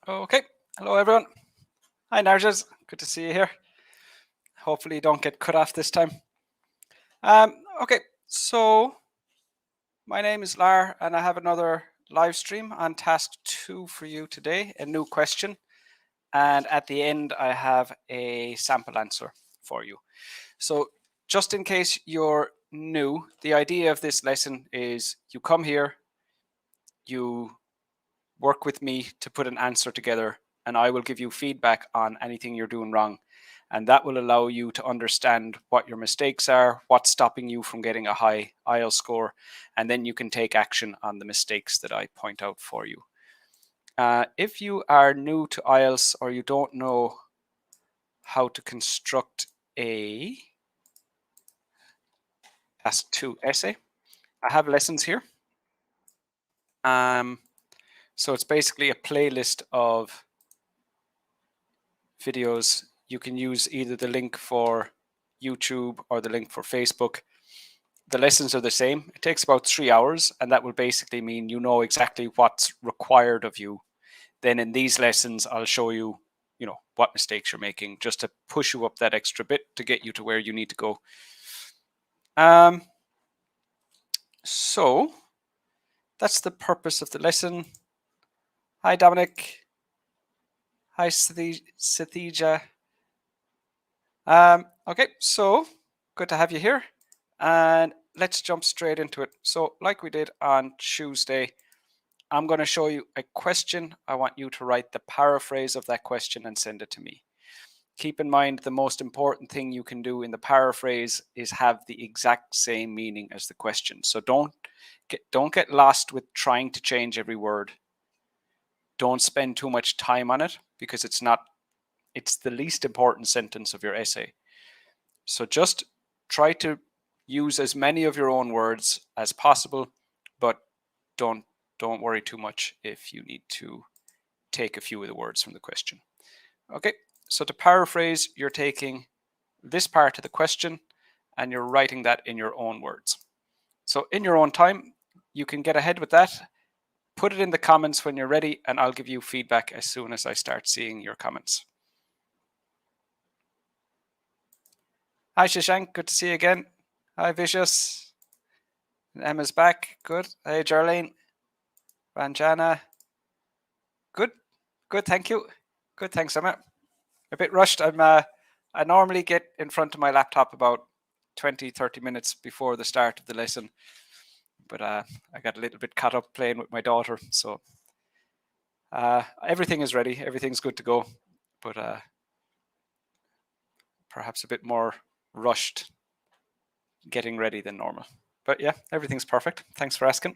Okay, hello everyone. Hi Narjas, good to see you here. Hopefully you don't get cut off this time. Okay, so my name is Lar and I have another live stream on task 2 for you today, a new question. And at the end I have a sample answer for you. So just in case you're new, the idea of this lesson is you come here, you work with me to put an answer together, and I will give you feedback on anything you're doing wrong. And that will allow you to understand what your mistakes are, what's stopping you from getting a high IELTS score, and then you can take action on the mistakes that I point out for you. If you are new to IELTS or you don't know how to construct a task 2 essay, I have lessons here. So it's basically a playlist of videos. You can use either the link for YouTube or the link for Facebook. The lessons are the same. It takes about 3 hours, and that will basically mean you know exactly what's required of you. Then in these lessons, I'll show you, what mistakes you're making, just to push you up that extra bit to get you to where you need to go. So that's the purpose of the lesson. Hi, Dominic. Hi, Sathija. Okay, so good to have you here. And let's jump straight into it. So like we did on Tuesday, I'm going to show you a question. I want you to write the paraphrase of that question and send it to me. Keep in mind, the most important thing you can do in the paraphrase is have the exact same meaning as the question. So don't get lost with trying to change every word. Don't spend too much time on it because it's the least important sentence of your essay. So just try to use as many of your own words as possible, but don't worry too much if you need to take a few of the words from the question. Okay, so to paraphrase, you're taking this part of the question and you're writing that in your own words. So in your own time, you can get ahead with that. Put it in the comments when you're ready, and I'll give you feedback as soon as I start seeing your comments. Hi Shashank, good to see you again. Hi Vicious. Emma's back, good. Hey Jarlene. Ranjana. Good, thank you. Good, thanks Emma. A bit rushed. I normally get in front of my laptop about 20-30 minutes before the start of the lesson, but I got a little bit caught up playing with my daughter, so everything is ready, everything's good to go, but perhaps a bit more rushed getting ready than normal. But yeah, everything's perfect. Thanks for asking.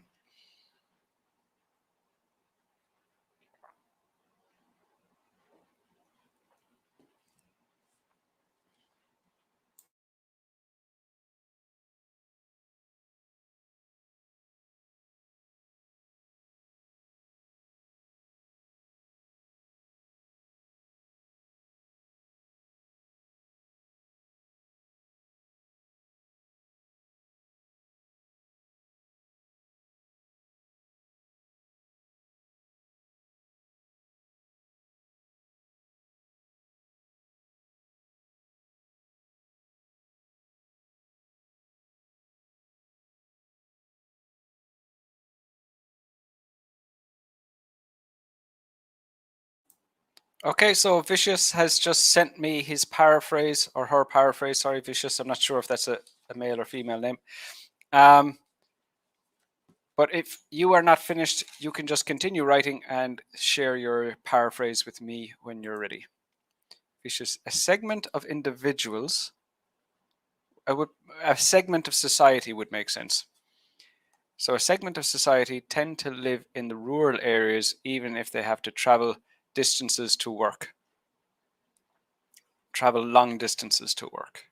Okay, so Vicious has just sent me his paraphrase, or her paraphrase. Sorry, Vicious. I'm not sure if that's a male or female name. But if you are not finished, you can just continue writing and share your paraphrase with me when you're ready. Vicious, a segment of individuals, a segment of society would make sense. So a segment of society tend to live in the rural areas even if they have to travel distances to work. Travel long distances to work.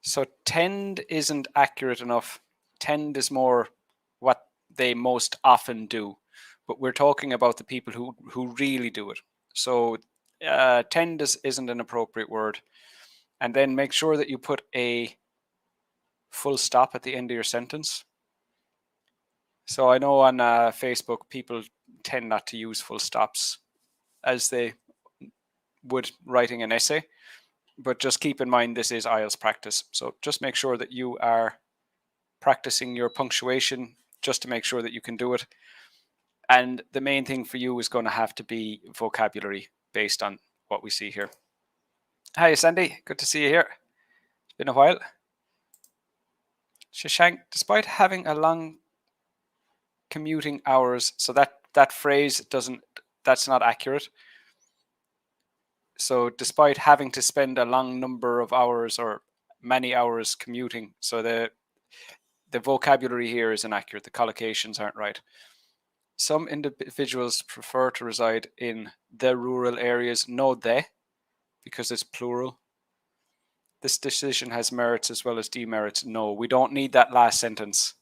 So tend isn't accurate enough. Tend is more what they most often do. But we're talking about the people who really do it. So tend isn't an appropriate word. And then make sure that you put a full stop at the end of your sentence. So I know on Facebook people tend not to use full stops as they would writing an essay, but just keep in mind this is IELTS practice. So just make sure that you are practicing your punctuation just to make sure that you can do it. And the main thing for you is going to have to be vocabulary based on what we see here. Hi, Sandy. Good to see you here. It's been a while. Shashank, despite having a long commuting hours, so that phrase that's not accurate. So despite having to spend a long number of hours or many hours commuting, so the vocabulary here is inaccurate. The collocations aren't right. Some individuals prefer to reside in the rural areas. No, they, because it's plural. This decision has merits as well as demerits. No, we don't need that last sentence.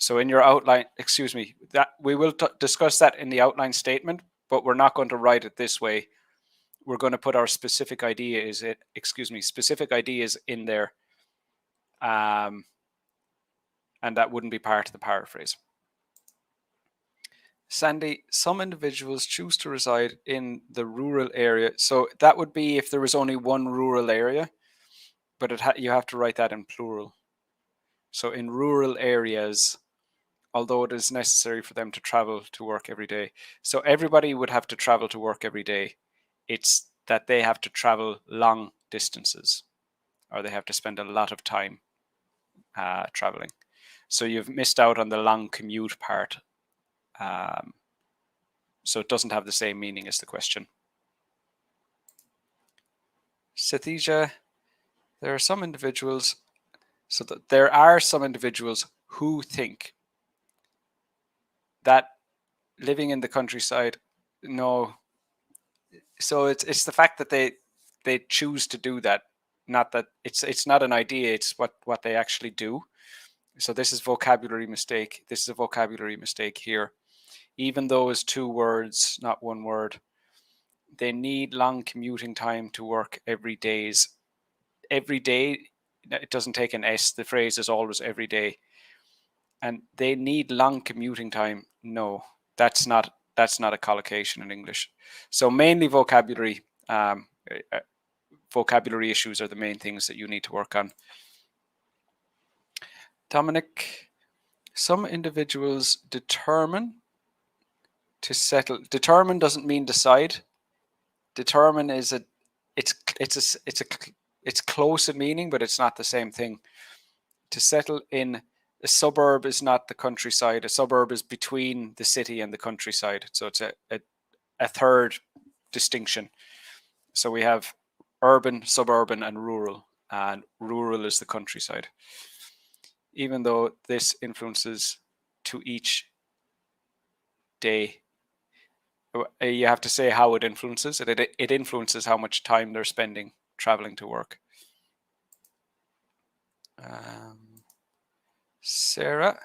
So in your outline, excuse me, that we will discuss that in the outline statement, but we're not going to write it this way. We're going to put our specific ideas in there, and that wouldn't be part of the paraphrase. Sandy, some individuals choose to reside in the rural area. So that would be if there was only one rural area, but you have to write that in plural. So in rural areas, although it is necessary for them to travel to work every day. So everybody would have to travel to work every day. It's that they have to travel long distances, or they have to spend a lot of time traveling. So you've missed out on the long commute part. So it doesn't have the same meaning as the question. Sathija, there are some individuals who think that living in the countryside, no. So it's the fact that they choose to do that, not that it's not an idea, it's what they actually do. So this is vocabulary mistake. This is a vocabulary mistake here. Even though it's two words, not one word. They need long commuting time to work every day. Every day, it doesn't take an S. The phrase is always every day. And they need long commuting time. No, that's not a collocation in English. So mainly vocabulary. Vocabulary issues are the main things that you need to work on. Dominic, some individuals determine to settle. Determine doesn't mean decide. Determine is it's close in meaning, but it's not the same thing. To settle in a suburb is not the countryside. A suburb is between the city and the countryside. So it's a third distinction. So we have urban, suburban, and rural is the countryside. Even though this influences to each day, you have to say how it influences. It influences how much time they're spending traveling to work. Sarah,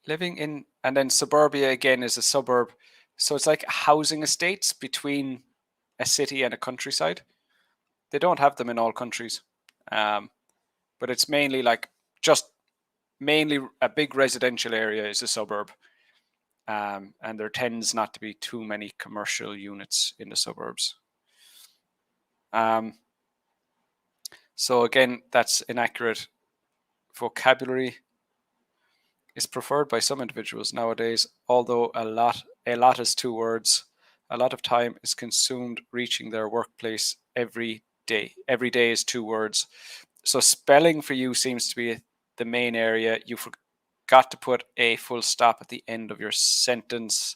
living in, and then suburbia again is a suburb. So it's like housing estates between a city and a countryside. They don't have them in all countries, but it's mainly mainly a big residential area is a suburb. And there tends not to be too many commercial units in the suburbs. So again, that's inaccurate. Vocabulary is preferred by some individuals nowadays, although a lot is two words. A lot of time is consumed reaching their workplace every day. Every day is two words. So spelling for you seems to be the main area. You forgot to put a full stop at the end of your sentence,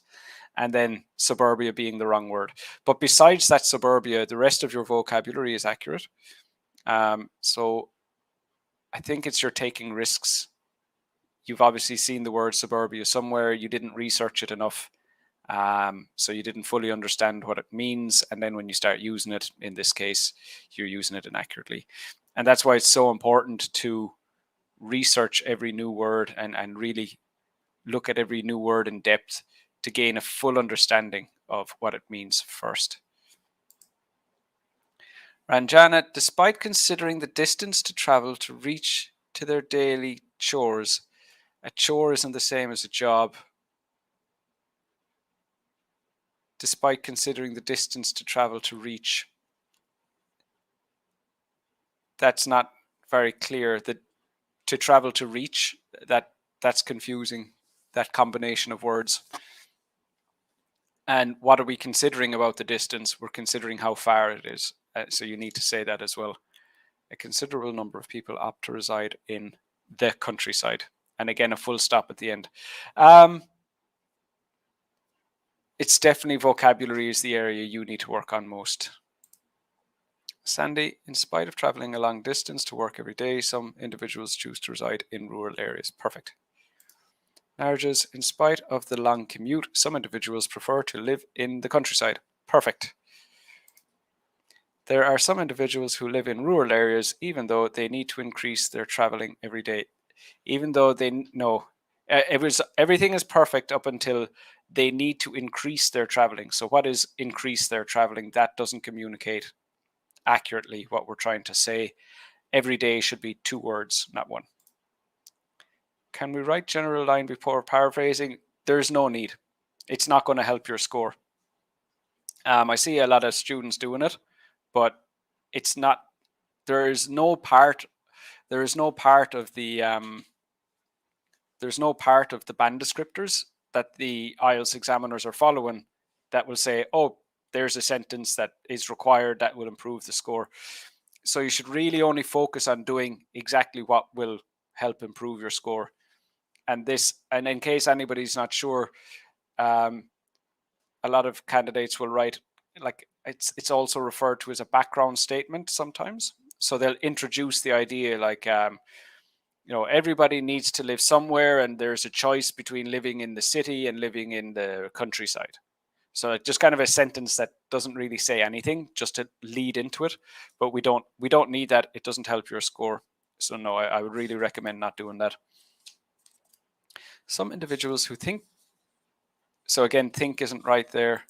and then suburbia being the wrong word. But besides that suburbia, the rest of your vocabulary is accurate. So I think it's you're taking risks. You've obviously seen the word suburbia somewhere. You didn't research it enough. So you didn't fully understand what it means. And then when you start using it, in this case, you're using it inaccurately. And that's why it's so important to research every new word and really look at every new word in depth to gain a full understanding of what it means first. Ranjana, despite considering the distance to travel to reach to their daily chores, A chore isn't the same as a job. Despite considering the distance to travel to reach. That's not very clear. That to travel to reach, that's confusing, that combination of words. And what are we considering about the distance? We're considering how far it is. So you need to say that as well. A considerable number of people opt to reside in the countryside. And again, a full stop at the end. It's definitely vocabulary is the area you need to work on most. Sandy, in spite of traveling a long distance to work every day, some individuals choose to reside in rural areas. Perfect. Narges, in spite of the long commute, some individuals prefer to live in the countryside. Perfect. There are some individuals who live in rural areas even though they need to increase their traveling every day. Even though they know everything is perfect up until they need to increase their traveling. So what is increase their traveling? That doesn't communicate accurately what we're trying to say. Every day should be 2 words, not 1. Can we write general line before paraphrasing? There's no need. It's not going to help your score. I see a lot of students doing it, but it's not. There is no part of the there's no part of the band descriptors that the IELTS examiners are following that will say, oh, there's a sentence that is required that will improve the score. So you should really only focus on doing exactly what will help improve your score. And in case anybody's not sure, a lot of candidates will write, like, it's also referred to as a background statement sometimes. So they'll introduce the idea like, everybody needs to live somewhere, and there's a choice between living in the city and living in the countryside. So just kind of a sentence that doesn't really say anything, just to lead into it. But we don't need that. It doesn't help your score. So no, I would really recommend not doing that. Some individuals who think, so again, think isn't right there,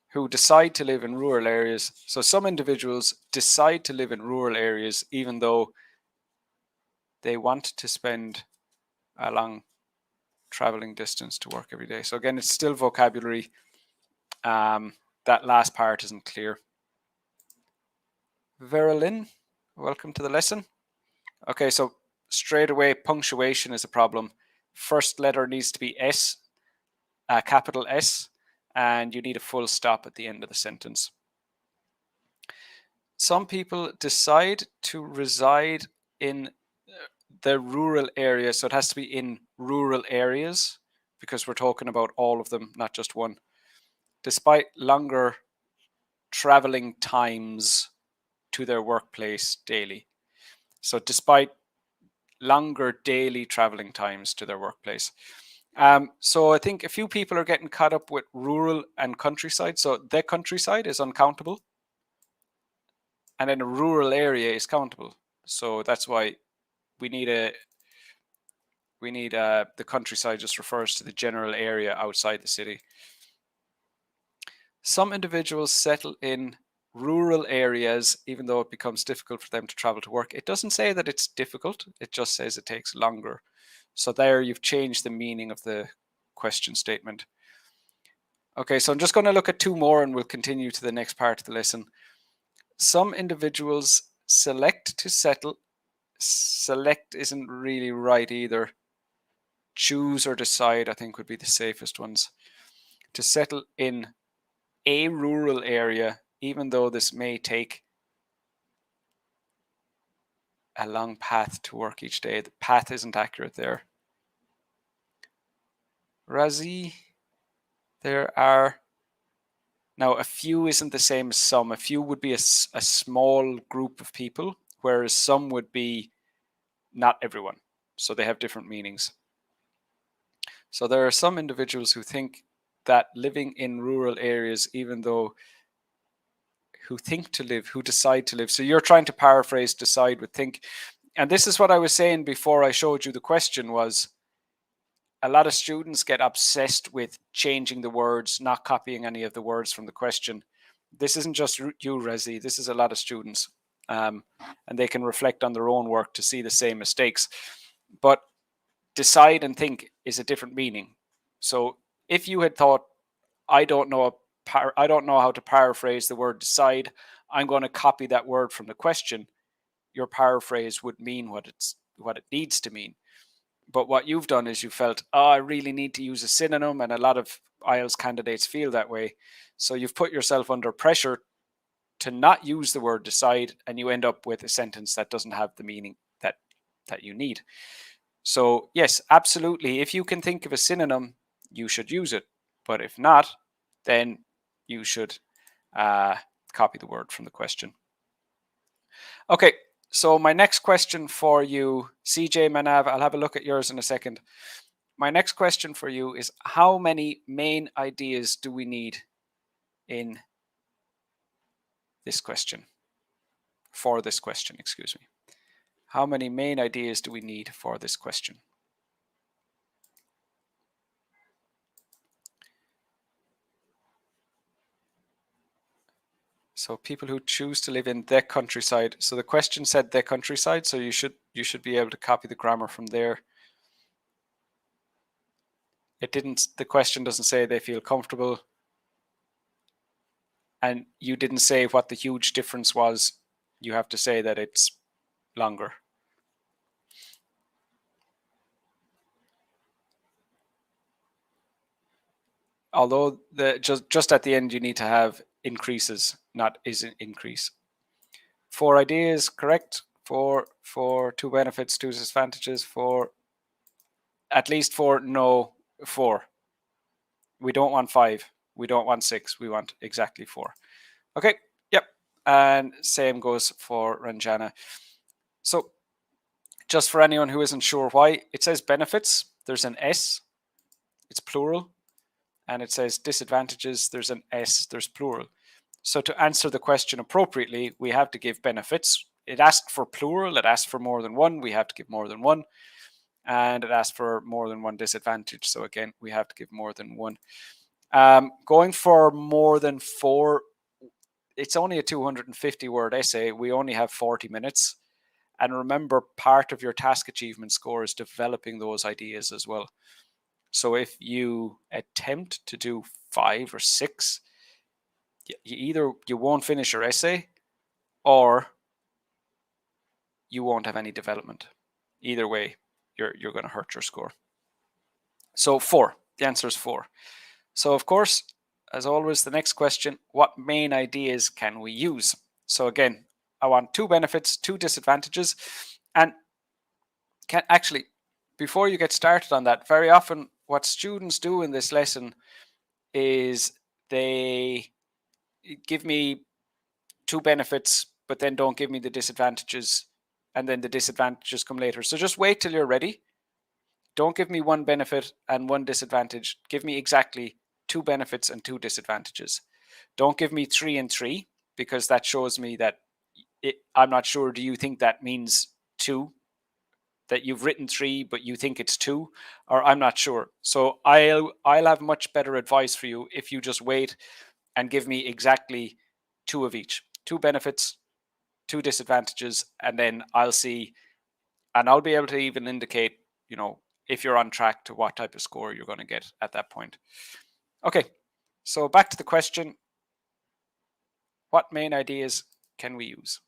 who decide to live in rural areas. So some individuals decide to live in rural areas even though they want to spend a long traveling distance to work every day. So again, it's still vocabulary. That last part isn't clear. Verilyn, welcome to the lesson. Okay, so straight away, punctuation is a problem. First letter needs to be S, capital S, and you need a full stop at the end of the sentence. Some people decide to reside in the rural area, so it has to be in rural areas because we're talking about all of them, not just one. Despite longer traveling times to their workplace daily. So despite longer daily traveling times to their workplace. So I think a few people are getting caught up with rural and countryside. So the countryside is uncountable, and then a rural area is countable. So that's why we need the countryside just refers to the general area outside the city. Some individuals settle in rural areas even though it becomes difficult for them to travel to work. It doesn't say that it's difficult, it just says it takes longer. So there you've changed the meaning of the question statement. Okay, so I'm just going to look at 2 more and we'll continue to the next part of the lesson. Some individuals select to settle. Select isn't really right either. Choose or decide, I think, would be the safest ones. To settle in a rural area, even though this may take a long path to work each day. The path isn't accurate there. Razi, there are, now a few isn't the same as some. A few would be a small group of people, whereas some would be not everyone. So they have different meanings. So there are some individuals who think that living in rural areas, even though who decide to live. So you're trying to paraphrase decide with think. And this is what I was saying before I showed you the question was, a lot of students get obsessed with changing the words, not copying any of the words from the question. This isn't just you, Rezi. This is a lot of students. And they can reflect on their own work to see the same mistakes. But decide and think is a different meaning. So if you had thought, I don't know how to paraphrase the word decide, I'm going to copy that word from the question, your paraphrase would mean what it needs to mean. But what you've done is you felt, I really need to use a synonym, and a lot of IELTS candidates feel that way. So you've put yourself under pressure to not use the word decide, and you end up with a sentence that doesn't have the meaning that you need. So yes, absolutely, if you can think of a synonym, you should use it. But if not, then you should copy the word from the question. Okay, so my next question for you, CJ Manav, I'll have a look at yours in a second. My next question for you is, how many main ideas do we need in this question? For this question, excuse me. How many main ideas do we need for this question? So people who choose to live in the countryside. So the question said the countryside, so you should be able to copy the grammar from there. The question doesn't say they feel comfortable. And you didn't say what the huge difference was. You have to say that it's longer. Although just at the end you need to have increases, not is an increase. 4 ideas, correct. For 2 benefits, 2 disadvantages. For at least 4, no, 4. We don't want 5. We don't want 6. We want exactly 4. Okay, yep. And same goes for Ranjana. So just for anyone who isn't sure why, it says benefits. There's an S. It's plural. And it says disadvantages. There's an S. There's plural. So to answer the question appropriately, we have to give benefits. It asked for plural. It asked for more than one. We have to give more than one. And it asked for more than one disadvantage. So again, we have to give more than one. Going for more than 4, it's only a 250 word essay. We only have 40 minutes. And remember, part of your task achievement score is developing those ideas as well. So if you attempt to do 5 or 6, you won't finish your essay, or you won't have any development. Either way, you're going to hurt your score. So 4, the answer is 4. So of course, as always, the next question, what main ideas can we use? So again, I want 2 benefits, 2 disadvantages. And actually, before you get started on that, very often what students do in this lesson is they give me 2 benefits, but then don't give me the disadvantages, and then the disadvantages come later. So just wait till you're ready. Don't give me 1 benefit and 1 disadvantage. Give me exactly 2 benefits and 2 disadvantages. Don't give me 3 and 3, because that shows me that I'm not sure. Do you think that means 2? That you've written 3, but you think it's 2? Or I'm not sure. So I'll have much better advice for you if you just wait and give me exactly 2 of each. 2 benefits, 2 disadvantages, and then I'll see, and I'll be able to even indicate, if you're on track to what type of score you're going to get at that point. Okay, so back to the question. What main ideas can we use?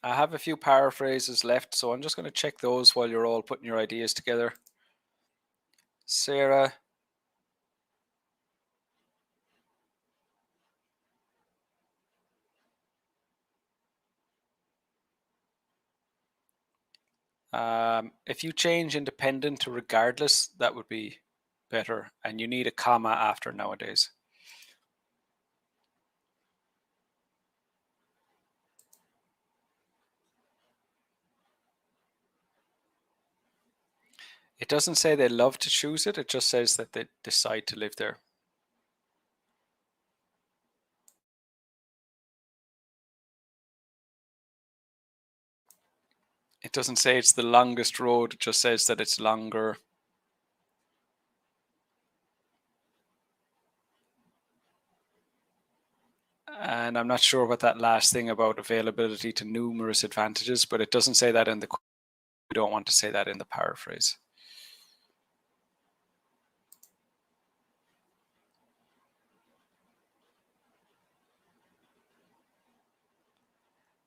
I have a few paraphrases left, so I'm just going to check those while you're all putting your ideas together. Sarah. If you change independent to regardless, that would be better, and you need a comma after nowadays. It doesn't say they love to choose it, it just says that they decide to live there. It doesn't say it's the longest road, it just says that it's longer. And I'm not sure what that last thing about availability to numerous advantages, but it doesn't say that in the, we don't want to say that in the paraphrase.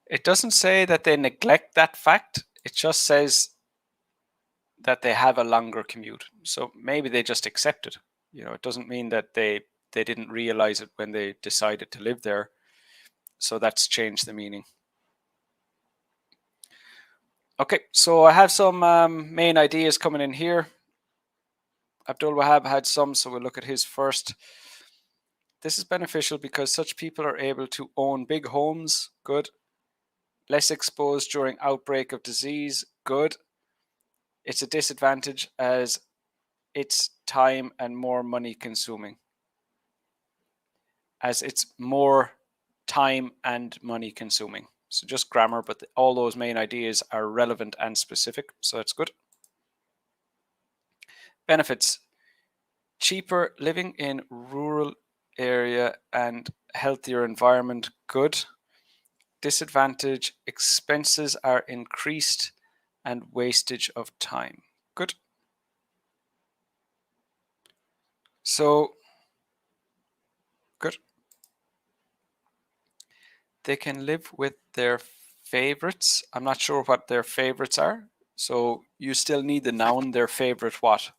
It doesn't say that they neglect that fact. It just says that they have a longer commute. So maybe they just accept it. You know, it doesn't mean that they didn't realize it when they decided to live there. So that's changed the meaning. Okay, so I have some main ideas coming in here. Abdul Wahab had some, so we'll look at his first. This is beneficial because such people are able to own big homes. Good. Less exposed during outbreak of disease. Good. It's a disadvantage as it's time and more money consuming. As it's more time and money consuming. So just grammar, but all those main ideas are relevant and specific, so that's good. Benefits: cheaper living in rural area and healthier environment. Good. Disadvantage: expenses are increased and wastage of time. Good. So good. They can live with their favorites. I'm not sure what their favorites are, so you still need the noun their favorite what.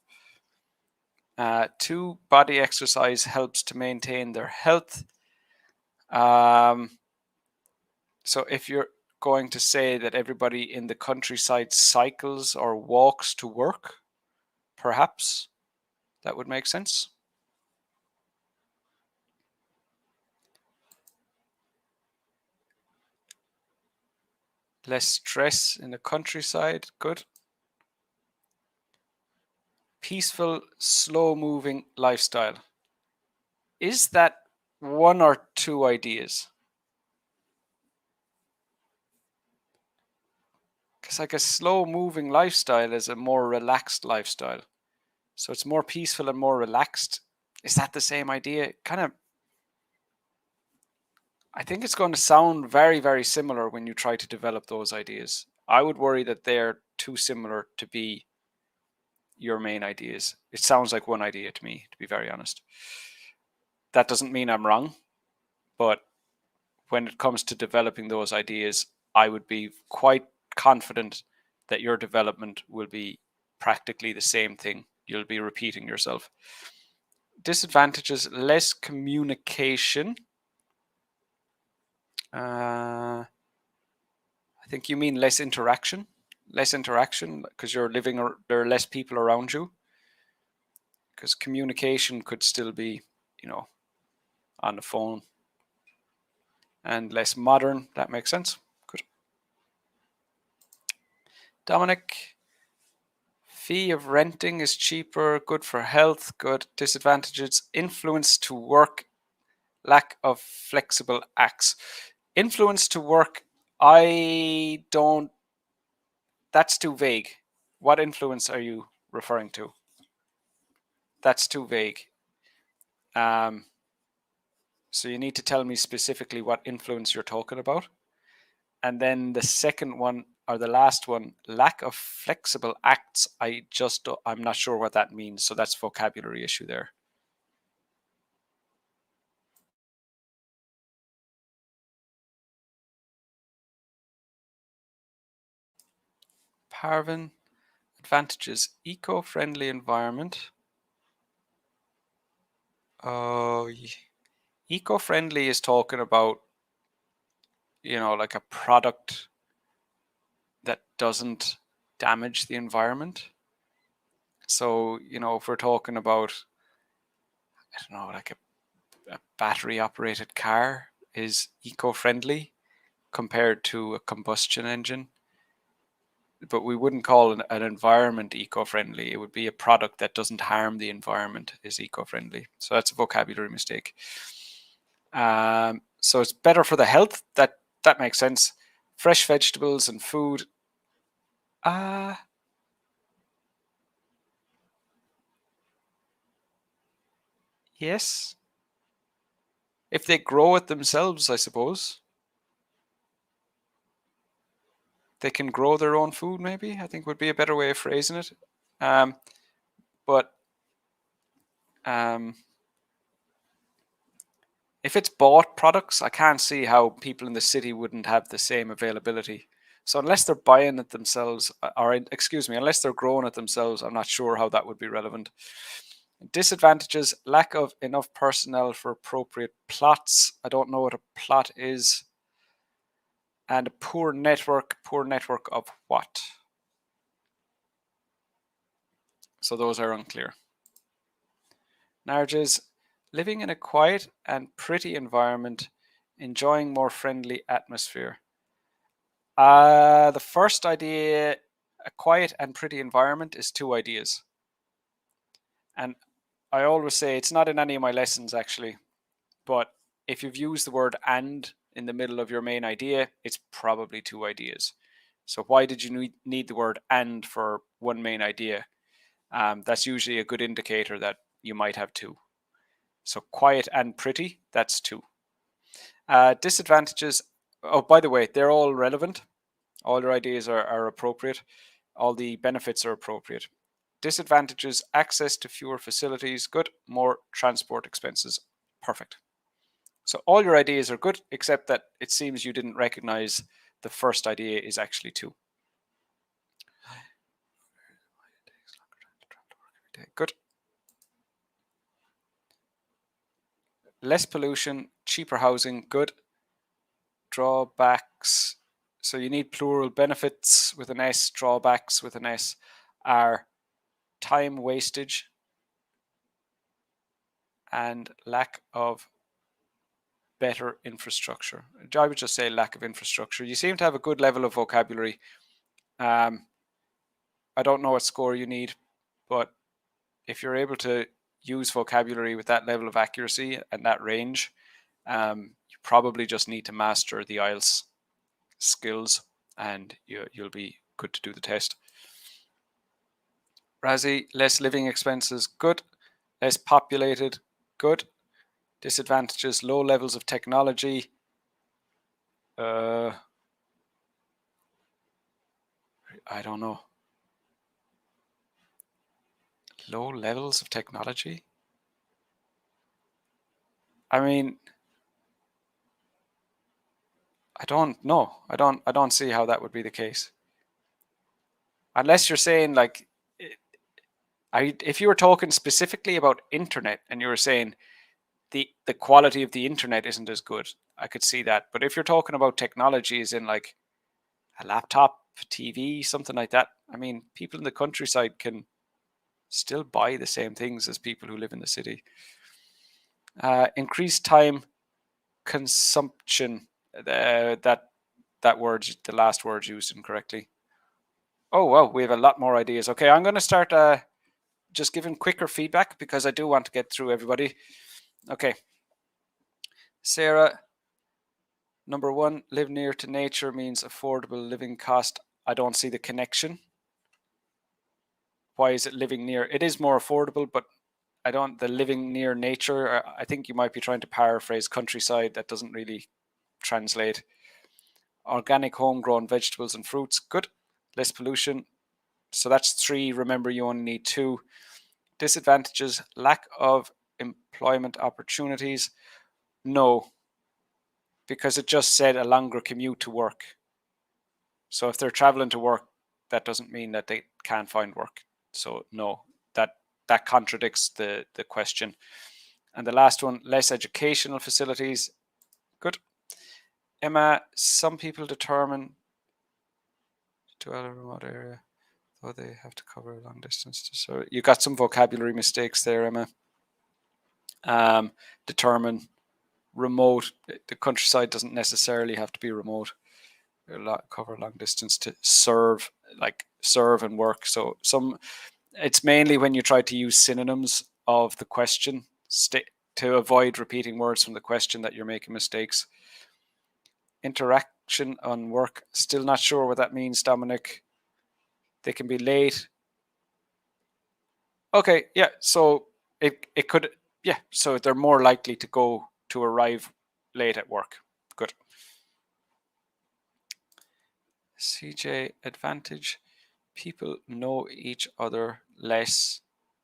2, body exercise helps to maintain their health. So if you're going to say that everybody in the countryside cycles or walks to work, perhaps that would make sense. Less stress in the countryside, good. Peaceful, slow-moving lifestyle. Is that one or two ideas? Because like a slow-moving lifestyle is a more relaxed lifestyle. So it's more peaceful and more relaxed. Is that the same idea? I think it's going to sound very, very similar when you try to develop those ideas. I would worry that they're too similar to be your main ideas. It sounds like one idea to me, to be very honest. That doesn't mean I'm wrong, but when it comes to developing those ideas, I would be quite confident that your development will be practically the same thing. You'll be repeating yourself. Disadvantages: less communication. I think you mean less interaction. Less interaction because you're living, or there are less people around you. Because communication could still be, on the phone. And less modern. That makes sense. Good. Dominic: fee of renting is cheaper. Good for health. Good. Disadvantages: influence to work. Lack of flexible acts. Influence to work. I don't. That's too vague. What influence are you referring to? That's too vague. So you need to tell me specifically what influence you're talking about. And then the second one, or the last one, lack of flexible acts. I'm not sure what that means. So that's vocabulary issue there. Parvin: advantages: eco-friendly environment. Oh, eco-friendly is talking about, like a product that doesn't damage the environment. So, if we're talking about, I don't know, like a battery operated car is eco-friendly compared to a combustion engine, but we wouldn't call an environment eco-friendly. It would be a product that doesn't harm the environment is eco-friendly. So that's a vocabulary mistake. So it's better for the health. That makes sense. Fresh vegetables and food. Yes. If they grow it themselves, I suppose. They can grow their own food, maybe, I think would be a better way of phrasing it. But if it's bought products, I can't see how people in the city wouldn't have the same availability. So unless they're buying it themselves, or excuse me, unless they're growing it themselves, I'm not sure how that would be relevant. Disadvantages: lack of enough personnel for appropriate plots. I don't know what a plot is. And a poor network. Poor network of what? So those are unclear. Narges: living in a quiet and pretty environment, enjoying more friendly atmosphere. The first idea, a quiet and pretty environment, is two ideas. And I always say, it's not in any of my lessons actually, but if you've used the word and in the middle of your main idea, it's probably two ideas. So why did you need the word and for one main idea? That's usually a good indicator that you might have two. So quiet and pretty, that's two. Disadvantages, oh, by the way, they're all relevant. All your ideas are appropriate. All the benefits are appropriate. Disadvantages: access to fewer facilities, good. More transport expenses, perfect. So all your ideas are good, except that it seems you didn't recognize the first idea is actually two. Good. Less pollution, cheaper housing, good. Drawbacks, so you need plural. Benefits with an S, drawbacks with an S are time wastage and lack of better infrastructure. I would just say lack of infrastructure. You seem to have a good level of vocabulary. I don't know what score you need, but if you're able to use vocabulary with that level of accuracy and that range, you probably just need to master the IELTS skills and you'll be good to do the test. Razzie: less living expenses, good. Less populated, good. Disadvantages: low levels of technology. I don't know. Low levels of technology? I mean, I don't know. I don't see how that would be the case. Unless you're saying like, if you were talking specifically about internet and you were saying the quality of the internet isn't as good, I could see that. But if you're talking about technology as in like a laptop, TV, something like that, I mean, people in the countryside can still buy the same things as people who live in the city. Increased time consumption. That word, the last word, used incorrectly. Oh well, we have a lot more ideas. Okay, I'm going to start just giving quicker feedback because I do want to get through everybody. Okay, Sarah. Number one, live near to nature means affordable living cost. I don't see the connection. Why is it living near? It is more affordable, but the living near nature, I think you might be trying to paraphrase countryside. That doesn't really translate. Organic homegrown vegetables and fruits, good. Less pollution. So that's three. Remember, you only need two. Disadvantages: lack of employment opportunities. No, because it just said a longer commute to work. So if they're traveling to work, that doesn't mean that they can't find work. So no, that contradicts the question. And the last one, less educational facilities. Good. Emma: some people determine to a remote area. So they have to cover a long distance. So you got some vocabulary mistakes there, Emma. Determine, remote. The countryside doesn't necessarily have to be remote. Cover long distance. To serve, like serve and work. So it's mainly when you try to use synonyms of the question to avoid repeating words from the question that you're making mistakes. Interaction on work. Still not sure what that means, Dominic. They can be late. Okay, yeah. So it could, yeah. So they're more likely to arrive late at work. Good. CJ, advantage. People know each other less.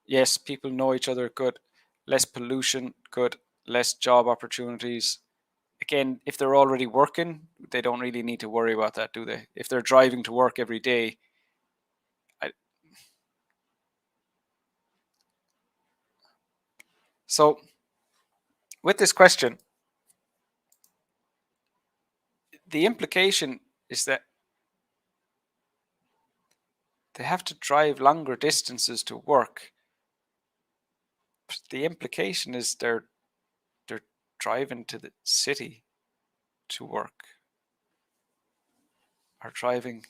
Yes, people know each other. Good. Less pollution. Good. Less job opportunities. Again, if they're already working, they don't really need to worry about that, do they? If they're driving to work every day, so with this question, the implication is that they have to drive longer distances to work. But the implication is they're driving to the city to work, or driving.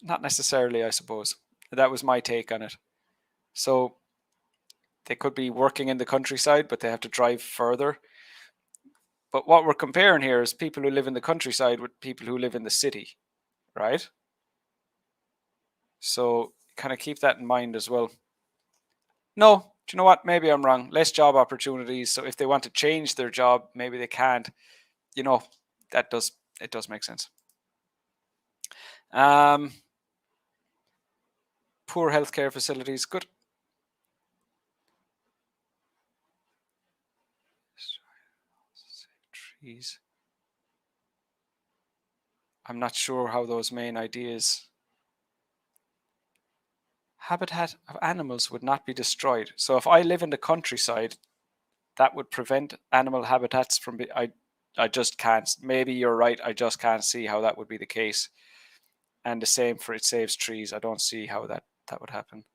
Not necessarily, I suppose. That was my take on it. So they could be working in the countryside, but they have to drive further. But what we're comparing here is people who live in the countryside with people who live in the city, right? So kind of keep that in mind as well. No, do you know what? Maybe I'm wrong. Less job opportunities. So if they want to change their job, maybe they can't. You know, it does make sense. Poor healthcare facilities. Good. Trees. I'm not sure how those main ideas. Habitat of animals would not be destroyed. So if I live in the countryside, that would prevent animal habitats from being. I just can't. Maybe you're right. I just can't see how that would be the case. And the same for it saves trees. I don't see how that would happen.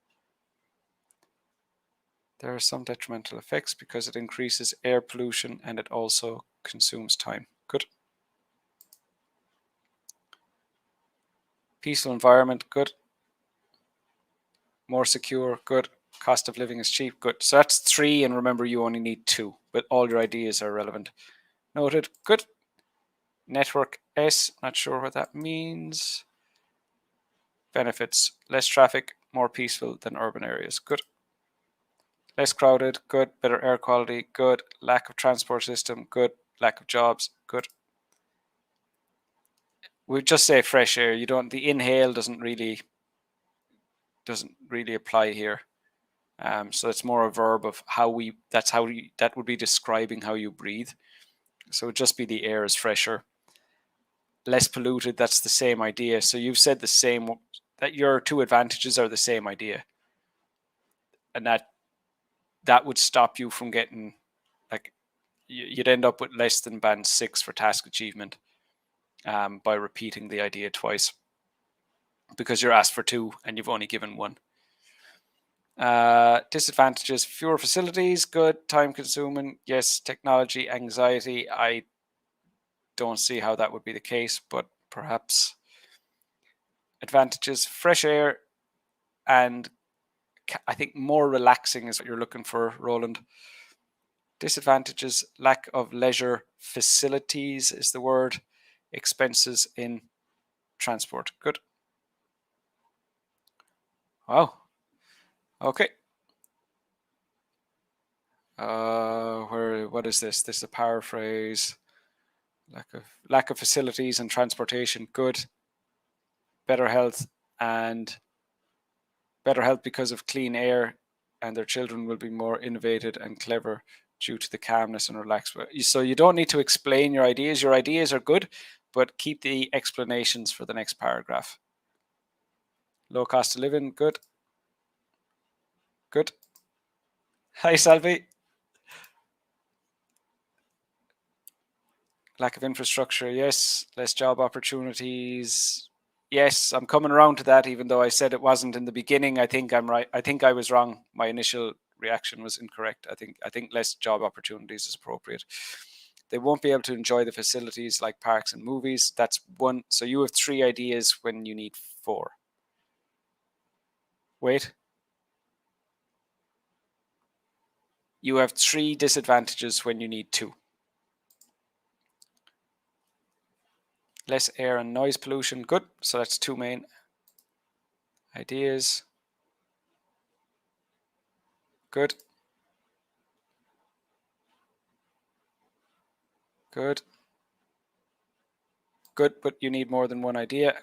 There are some detrimental effects because it increases air pollution and it also consumes time. Good. Peaceful environment. Good. More secure. Good. Cost of living is cheap. Good. So that's 3, and remember you only need 2, but all your ideas are relevant. Noted. Good. Network S. Not sure what that means. Benefits. Less traffic. More peaceful than urban areas. Good. Less crowded. Good. Better air quality. Good. Lack of transport system. Good. Lack of jobs. Good. We just say fresh air. You don't. The inhale doesn't really apply here. So it's more a verb of how we. That would be describing how you breathe. So it'd just be the air is fresher. Less polluted. That's the same idea. So you've said the same. That your 2 advantages are the same idea, and that would stop you from getting, like, you'd end up with less than band 6 for task achievement by repeating the idea twice, because you're asked for 2 and you've only given 1. Disadvantages: fewer facilities. Good. Time consuming. Yes. Technology anxiety. I don't see how that would be the case, but perhaps. Advantages: fresh air, and I think more relaxing is what you're looking for, Roland. Disadvantages: lack of leisure facilities is the word. Expenses in transport. Good. Wow. Okay. What is this? This is a paraphrase. Lack of facilities and transportation. Good. Better health because of clean air, and their children will be more innovative and clever due to the calmness and relaxed. So you don't need to explain your ideas. Your ideas are good, but keep the explanations for the next paragraph. Low cost of living. Good. Good. Hi, Salvi. Lack of infrastructure. Yes. Less job opportunities. Yes, I'm coming around to that, even though I said it wasn't in the beginning. I think I'm right. I think I was wrong. My initial reaction was incorrect. I think less job opportunities is appropriate. They won't be able to enjoy the facilities like parks and movies. That's one. So you have 3 ideas when you need 4. Wait. You have 3 disadvantages when you need 2. Less air and noise pollution. Good. So that's 2 main ideas. Good. Good. Good, but you need more than one idea.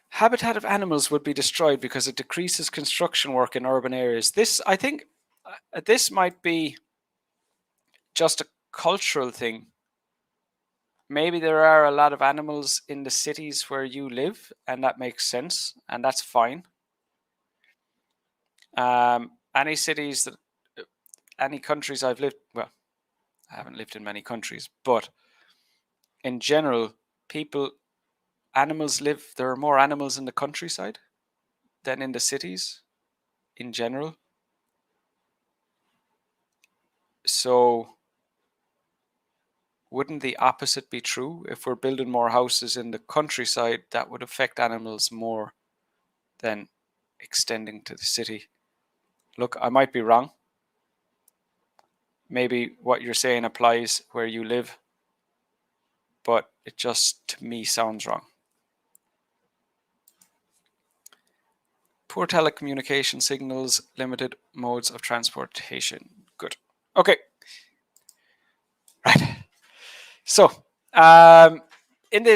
Habitat of animals would be destroyed because it decreases construction work in urban areas. This, I think, this might be just a cultural thing. Maybe there are a lot of animals in the cities where you live, and that makes sense, and that's fine. Any cities that, any countries I've lived, well, I haven't lived in many countries, but in general, animals live, there are more animals in the countryside than in the cities in general. So wouldn't the opposite be true? If we're building more houses in the countryside, that would affect animals more than extending to the city. Look, I might be wrong. Maybe what you're saying applies where you live, but it just, to me, sounds wrong. Poor telecommunication signals, limited modes of transportation. Good. Okay. Right. So, in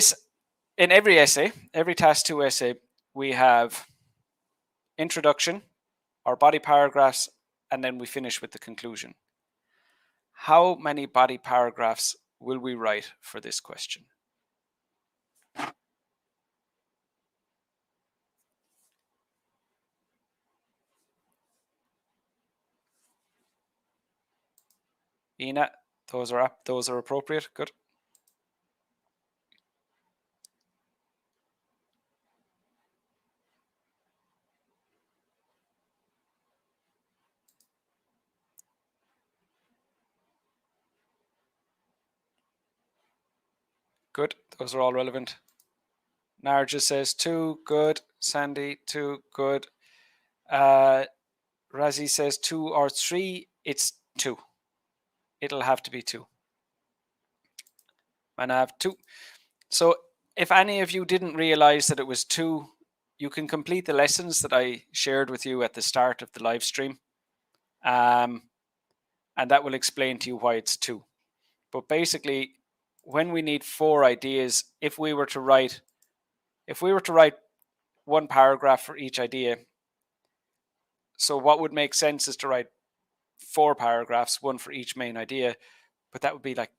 every essay, every task 2 essay, we have introduction, our body paragraphs, and then we finish with the conclusion. How many body paragraphs will we write for this question? Ina, those are appropriate. Good. Good. Those are all relevant. Narja says 2. Good. Sandy, 2. Good. Razi says 2 or 3. It's 2. It'll have to be 2. And I have 2. So if any of you didn't realize that it was 2, you can complete the lessons that I shared with you at the start of the live stream. And that will explain to you why it's 2. But basically, when we need 4 ideas, if we were to write 1 paragraph for each idea, so what would make sense is to write 4 paragraphs, 1 for each main idea, but that would be like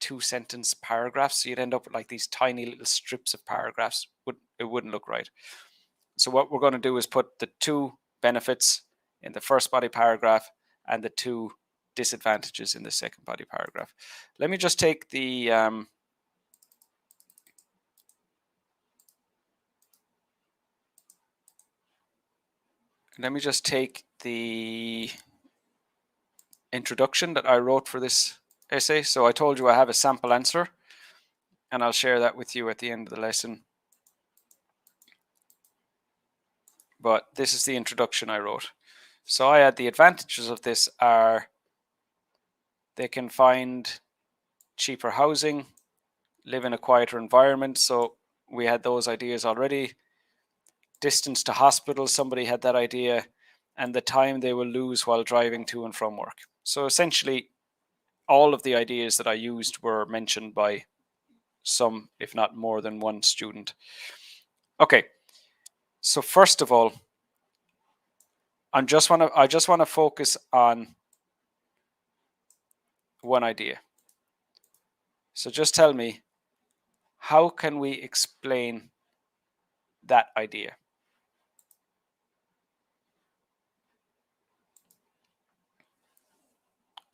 2-sentence paragraphs. So you'd end up with like these tiny little strips of paragraphs. It wouldn't look right. So what we're going to do is put the 2 benefits in the first body paragraph and the 2 disadvantages in the second body paragraph. Let me just take the introduction that I wrote for this essay. So I told you I have a sample answer, and I'll share that with you at the end of the lesson. But this is the introduction I wrote. So I had the advantages of this are they can find cheaper housing, live in a quieter environment. So we had those ideas already. Distance to hospital, somebody had that idea, and the time they will lose while driving to and from work. So essentially, all of the ideas that I used were mentioned by some, if not more than one student. Okay, so first of all, I just want to focus on one idea. So just tell me, how can we explain that idea?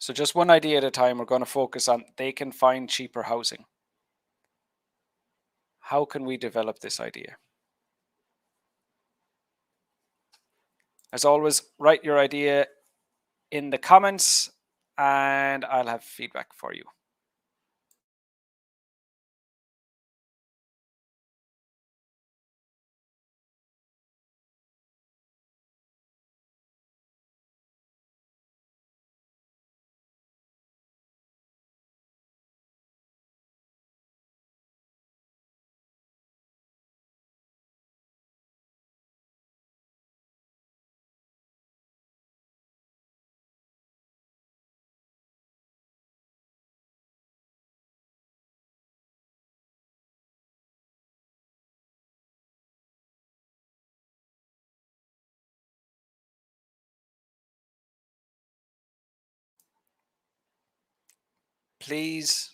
So just one idea at a time, we're going to focus on they can find cheaper housing. How can we develop this idea? As always, write your idea in the comments and I'll have feedback for you. Please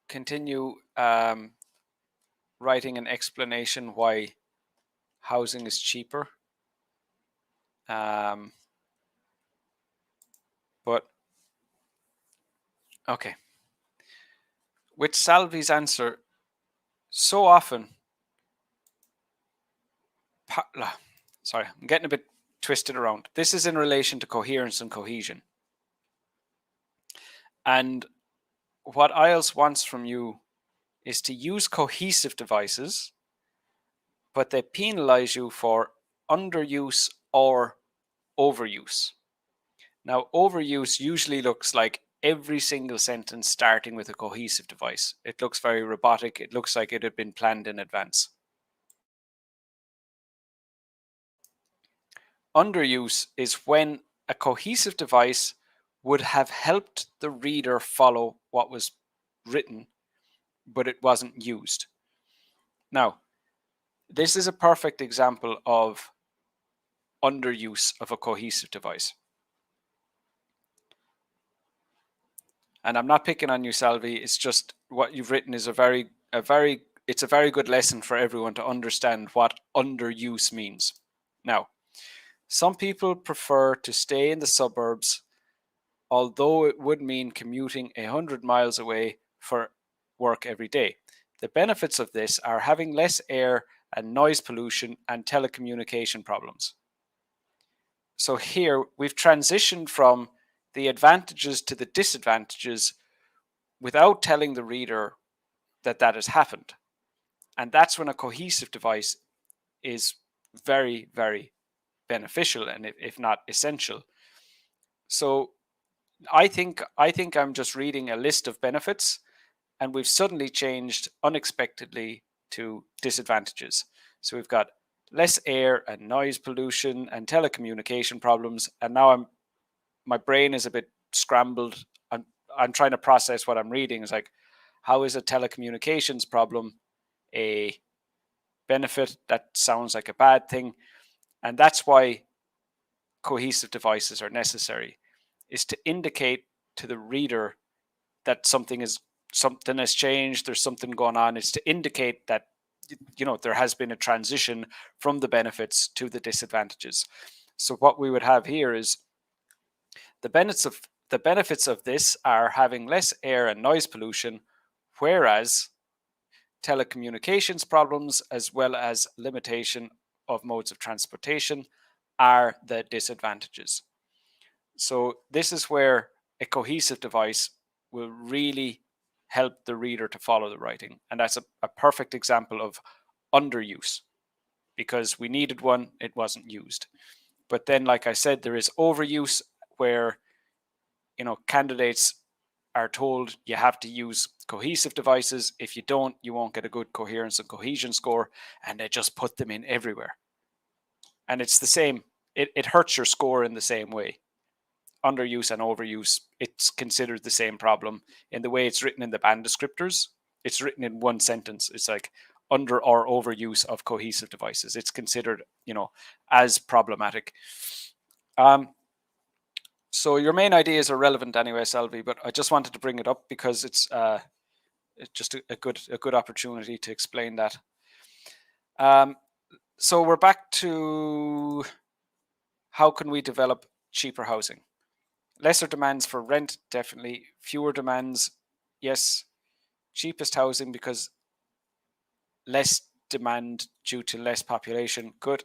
continue writing an explanation why housing is cheaper. But okay. With Salvi's answer, so often, sorry, I'm getting a bit twisted around. This is in relation to coherence and cohesion. And what IELTS wants from you is to use cohesive devices, but they penalize you for underuse or overuse. Now, overuse usually looks like every single sentence starting with a cohesive device. It looks very robotic. It looks like it had been planned in advance. Underuse is when a cohesive device would have helped the reader follow what was written, but it wasn't used. Now, this is a perfect example of underuse of a cohesive device. And I'm not picking on you, Salvi. It's just what you've written is a very good lesson for everyone to understand what underuse means. Now, some people prefer to stay in the suburbs, although it would mean commuting 100 miles away for work every day. The benefits of this are having less air and noise pollution and telecommunication problems. So here we've transitioned from the advantages to the disadvantages without telling the reader that that has happened. And that's when a cohesive device is very, very beneficial and if not essential. So I think I'm just reading a list of benefits and we've suddenly changed unexpectedly to disadvantages. So we've got less air and noise pollution and telecommunication problems. And now my brain is a bit scrambled. I'm trying to process what I'm reading. It's like, how is a telecommunications problem a benefit? That sounds like a bad thing. And that's why cohesive devices are necessary, is to indicate to the reader that something has changed, there's something going on. It's to indicate that there has been a transition from the benefits to the disadvantages. So what we would have here is the benefits of this are having less air and noise pollution, whereas telecommunications problems as well as limitation of modes of transportation are the disadvantages. So this is where a cohesive device will really help the reader to follow the writing. And that's a perfect example of underuse, because we needed one, it wasn't used. But then, like I said, there is overuse where candidates are told you have to use cohesive devices. If you don't, you won't get a good coherence and cohesion score, and they just put them in everywhere. And it's the same. It hurts your score in the same way. Underuse and overuse, it's considered the same problem. In the way it's written in the band descriptors, it's written in one sentence. It's like under or overuse of cohesive devices. It's considered, as problematic. So your main ideas are relevant anyway, Salvi, but I just wanted to bring it up because it's just a good opportunity to explain that. So we're back to how can we develop cheaper housing? lesser demands for rent, definitely. Fewer demands, yes. Cheapest housing because less demand due to less population, good.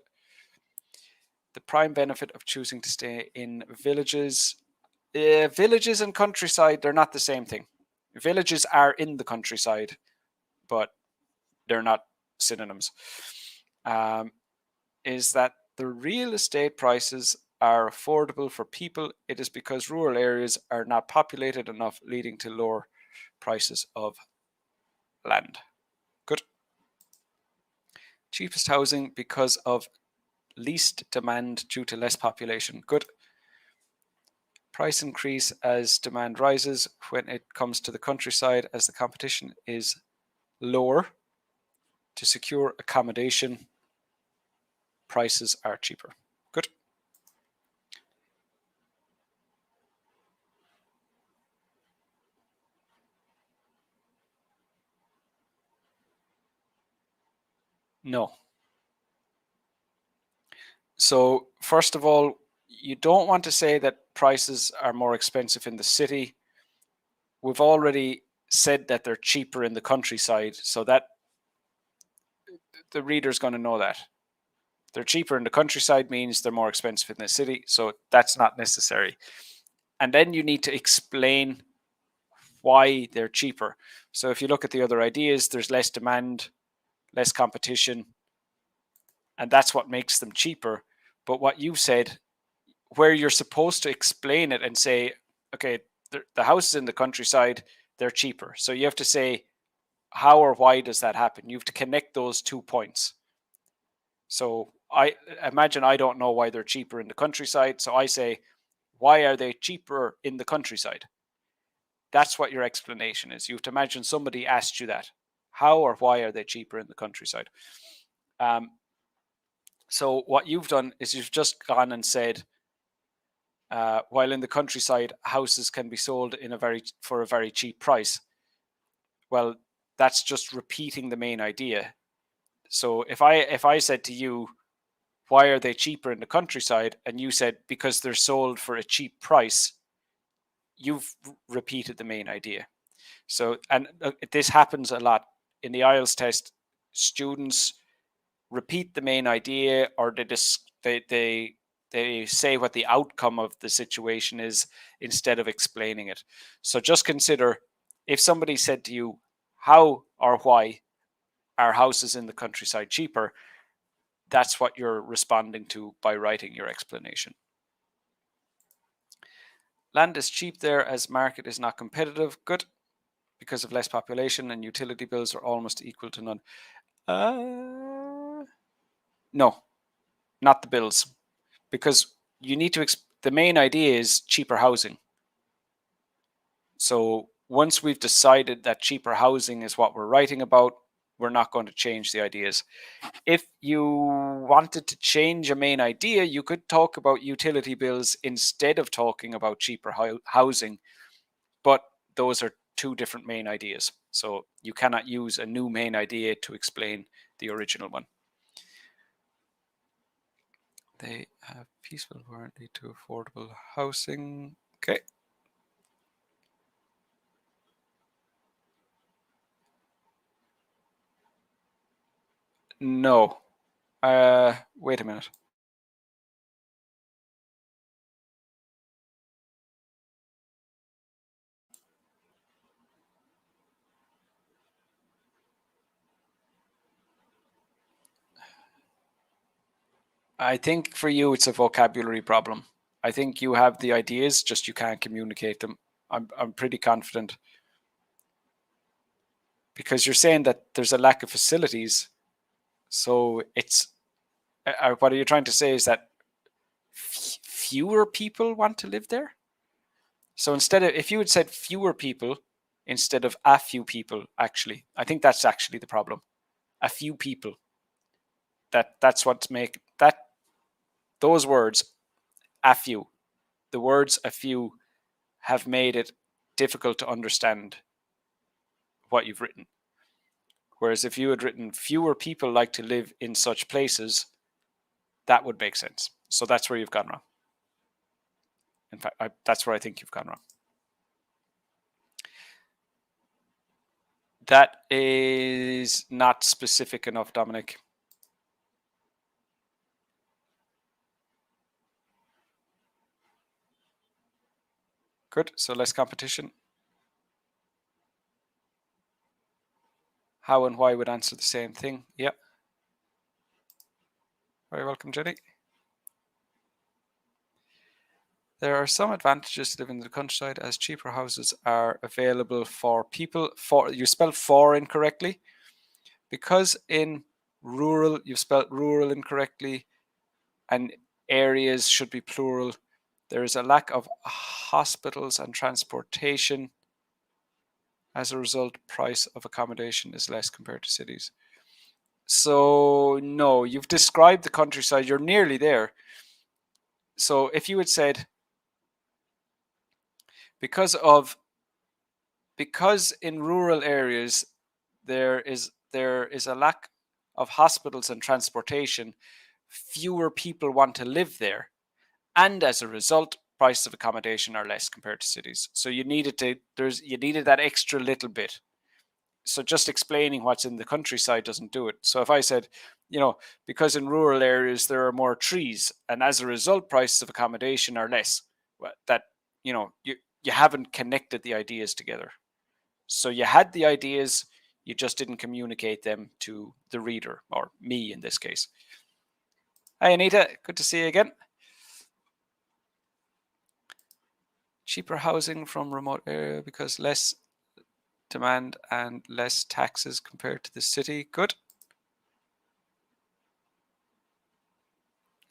The prime benefit of choosing to stay in villages. Villages and countryside, they're not the same thing. Villages are in the countryside, but they're not synonyms. Is that the real estate prices are affordable for people. It is because rural areas are not populated enough, leading to lower prices of land. Good. Cheapest housing because of least demand due to less population. Good. Price increase as demand rises when it comes to the countryside as the competition is lower. To secure accommodation, prices are cheaper. Good. No. So first of all, you don't want to say that prices are more expensive in the city. We've already said that they're cheaper in the countryside, so that the reader's going to know that. They're cheaper in the countryside means they're more expensive in the city, so that's not necessary. And then you need to explain why they're cheaper. So if you look at the other ideas, there's less demand, less competition, and that's what makes them cheaper. But what you said, where you're supposed to explain it and say, okay, the houses in the countryside, they're cheaper. So you have to say, how or why does that happen? You have to connect those 2 points. So I imagine I don't know why they're cheaper in the countryside. So I say, why are they cheaper in the countryside? That's what your explanation is. You have to imagine somebody asked you that. How or why are they cheaper in the countryside? So what you've done is you've just gone and said, while in the countryside, houses can be sold for a very cheap price. Well, that's just repeating the main idea. So if I said to you, why are they cheaper in the countryside? And you said, because they're sold for a cheap price, you've repeated the main idea. So, and this happens a lot in the IELTS test. Students repeat the main idea, or they say what the outcome of the situation is instead of explaining it. So just consider, if somebody said to you, how or why are houses in the countryside cheaper? That's what you're responding to by writing your explanation. Land is cheap there as market is not competitive. Good. Because of less population and utility bills are almost equal to none. No, not the bills. Because you need to, the main idea is cheaper housing. So once we've decided that cheaper housing is what we're writing about, we're not going to change the ideas. If you wanted to change a main idea, you could talk about utility bills instead of talking about cheaper housing, but those are 2 different main ideas. So you cannot use a new main idea to explain the original one. They have peaceful warranty to affordable housing. Okay. No. Wait a minute. I think for you it's a vocabulary problem. I think you have the ideas, just you can't communicate them. I'm pretty confident. Because you're saying that there's a lack of facilities. So it's, what are you trying to say is that fewer people want to live there? So instead of, if you had said fewer people instead of a few people, actually, I think that's actually the problem. A few people. That's what's make that, those words, a few. The words a few have made it difficult to understand what you've written. Whereas if you had written fewer people like to live in such places, that would make sense. So that's where you've gone wrong. In fact, that's where I think you've gone wrong. That is not specific enough, Dominic. Good. So less competition. How and why would answer the same thing. Yep. Very welcome, Jenny. There are some advantages to living in the countryside as cheaper houses are available for people. You spelled for incorrectly. Because in rural, you spelled rural incorrectly and areas should be plural. There is a lack of hospitals and transportation. As a result, price of accommodation is less compared to cities. So no, you've described the countryside. You're nearly there. So if you had said because in rural areas there is a lack of hospitals and transportation, fewer people want to live there, and as a result, prices of accommodation are less compared to cities. So you needed that extra little bit. So just explaining what's in the countryside doesn't do it. So if I said, because in rural areas there are more trees, and as a result, prices of accommodation are less, that you haven't connected the ideas together. So you had the ideas, you just didn't communicate them to the reader, or me in this case. Hi, Anita. Good to see you again. Cheaper housing from remote area because less demand and less taxes compared to the city. Good.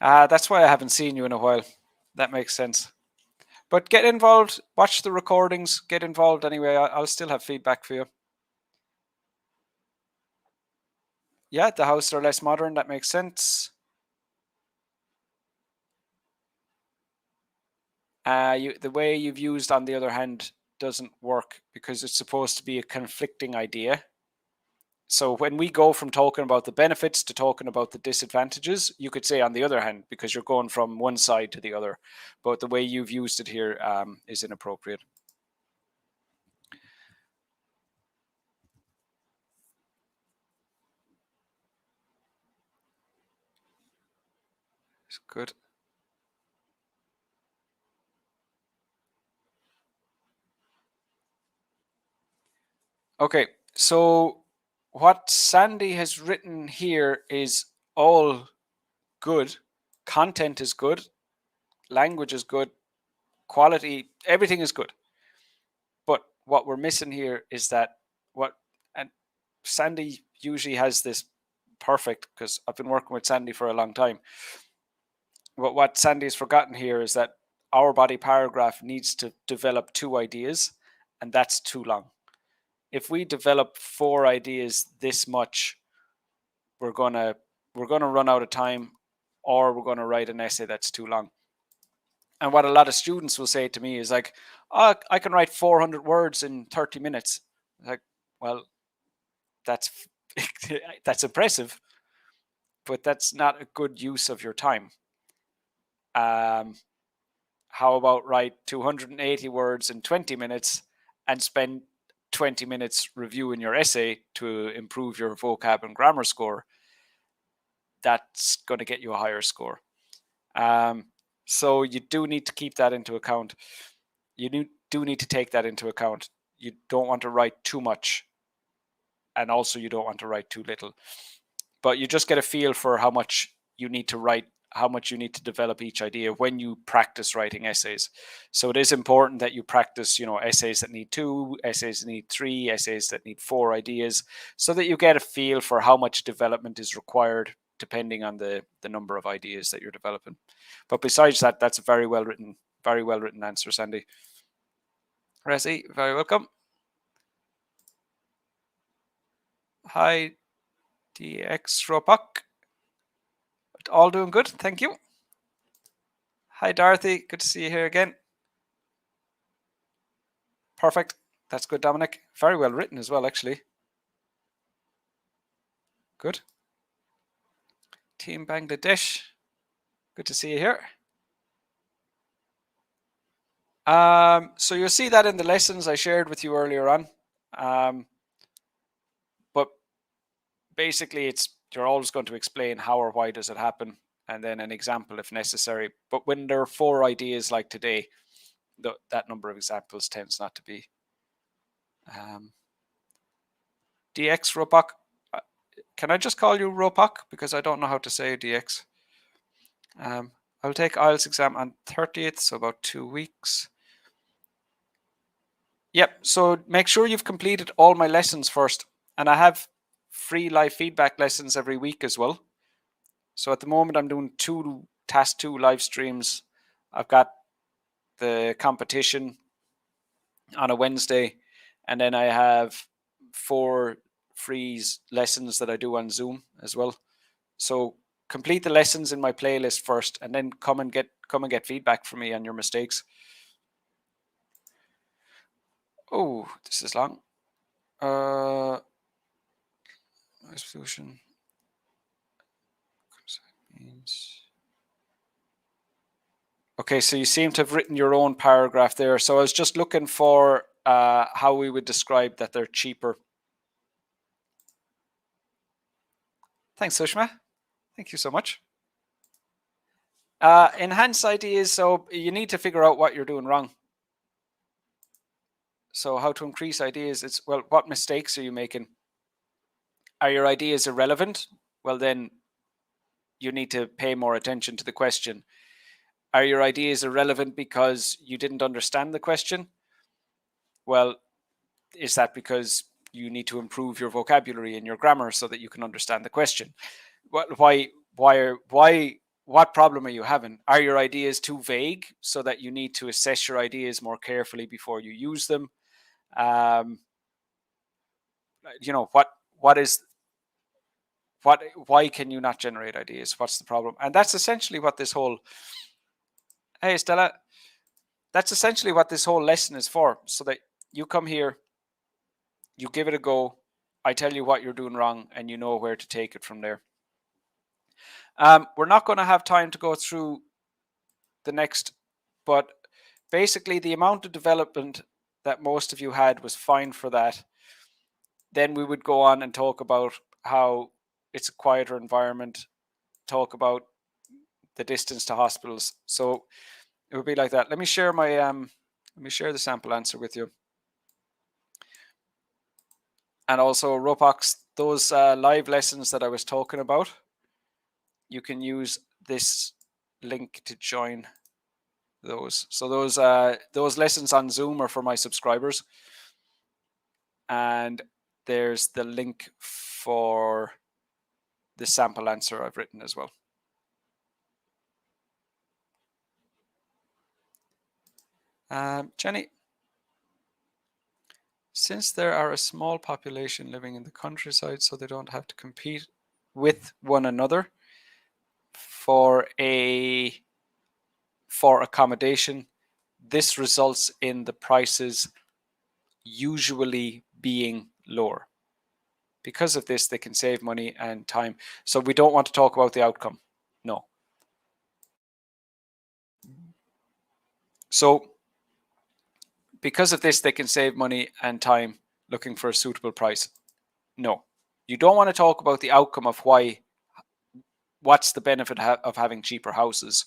That's why I haven't seen you in a while. That makes sense. But get involved. Watch the recordings. Get involved anyway. I'll still have feedback for you. Yeah, the houses are less modern. That makes sense. The way you've used, on the other hand, doesn't work because it's supposed to be a conflicting idea. So when we go from talking about the benefits to talking about the disadvantages, you could say on the other hand, because you're going from one side to the other. But the way you've used it here is inappropriate. It's good. Okay, so what Sandy has written here is all good. Content is good. Language is good. Quality, everything is good. But what we're missing here is that and Sandy usually has this perfect, because I've been working with Sandy for a long time. But what Sandy has forgotten here is that our body paragraph needs to develop 2 ideas, and that's too long. If we develop 4 ideas this much, we're gonna run out of time, or we're gonna write an essay that's too long. And what a lot of students will say to me is like, "Oh, I can write 400 words in 30 minutes." Like, well, that's that's impressive, but that's not a good use of your time. How about write 280 words in 20 minutes and spend 20 minutes reviewing your essay to improve your vocab and grammar score? That's going to get you a higher score. So you do need to keep that into account. You do need to take that into account. You don't want to write too much, and also you don't want to write too little. But you just get a feel for how much you need to write, how much you need to develop each idea when you practice writing essays. So it is important that you practice, essays that need 2, essays that need 3, essays that need 4 ideas, so that you get a feel for how much development is required depending on the number of ideas that you're developing. But besides that, that's a very well written answer, Sandy. Resi, very welcome. Hi, DX Ropuck. All doing good, thank you. Hi, Dorothy. Good to see you here again. Perfect. That's good, Dominic. Very well written as well, actually. Good. Team Bangladesh. Good to see you here. So you'll see that in the lessons I shared with you earlier on. But basically, you're always going to explain how or why does it happen, and then an example if necessary. But when there are 4 ideas like today, that number of examples tends not to be. DX Ropak. Can I just call you Ropak because I don't know how to say DX? I'll take IELTS exam on 30th, so about 2 weeks. Yep, so make sure you've completed all my lessons first. And I have free live feedback lessons every week as well. So at the moment I'm doing 2 Task 2 live streams. I've got the competition on a Wednesday, and then I have 4 free lessons that I do on Zoom as well. So complete the lessons in my playlist first, and then come and get feedback from me on your mistakes. Oh, this is long. Solution means. Okay, so you seem to have written your own paragraph there. So I was just looking for how we would describe that they're cheaper. Thanks, Sushma. Thank you so much. Enhance ideas. So you need to figure out what you're doing wrong. So how to increase ideas? It's, well, what mistakes are you making? Are your ideas irrelevant? Well, then you need to pay more attention to the question. Are your ideas irrelevant because you didn't understand the question? Well, is that because you need to improve your vocabulary and your grammar so that you can understand the question? What problem are you having? Are your ideas too vague so that you need to assess your ideas more carefully before you use them? Why can you not generate ideas? What's the problem? And that's essentially what this whole, hey Stella, that's essentially what this whole lesson is for. So that you come here, you give it a go, I tell you what you're doing wrong, and you know where to take it from there. We're not going to have time to go through the next, but basically the amount of development that most of you had was fine for that. Then we would go on and talk about how it's a quieter environment, talk about the distance to hospitals. So it would be like that. Let me share my let me share the sample answer with you. And also Ropox, those live lessons that I was talking about, you can use this link to join those. So those lessons on Zoom are for my subscribers. And there's the link for the sample answer I've written as well. Jenny, since there are a small population living in the countryside, so they don't have to compete with one another for accommodation, this results in the prices usually being lower. Because of this, they can save money and time. So we don't want to talk about the outcome. No. So because of this, they can save money and time looking for a suitable price. No. You don't want to talk about the outcome of what's the benefit of having cheaper houses.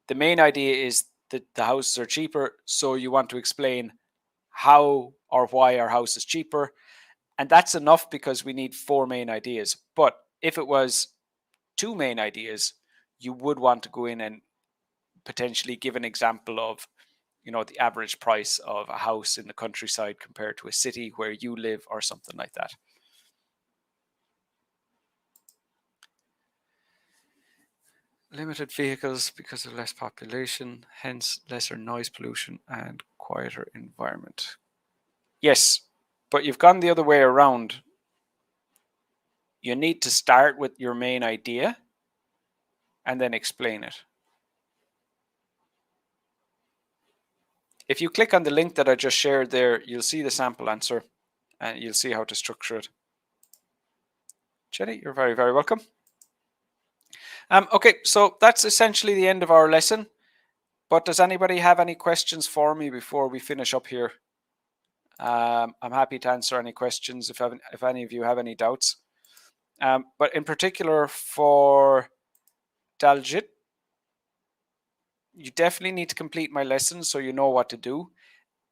The main idea is that the houses are cheaper, so you want to explain how or why our house is cheaper. And that's enough because we need 4 main ideas. But if it was 2 main ideas, you would want to go in and potentially give an example of, the average price of a house in the countryside compared to a city where you live or something like that. Limited vehicles because of less population, hence lesser noise pollution and quieter environment. Yes, but you've gone the other way around. You need to start with your main idea and then explain it. If you click on the link that I just shared there, you'll see the sample answer and you'll see how to structure it. Jenny, you're very, very welcome. Okay, so that's essentially the end of our lesson. But does anybody have any questions for me before we finish up here? I'm happy to answer any questions if any of you have any doubts. But in particular for Daljit, you definitely need to complete my lessons so you know what to do.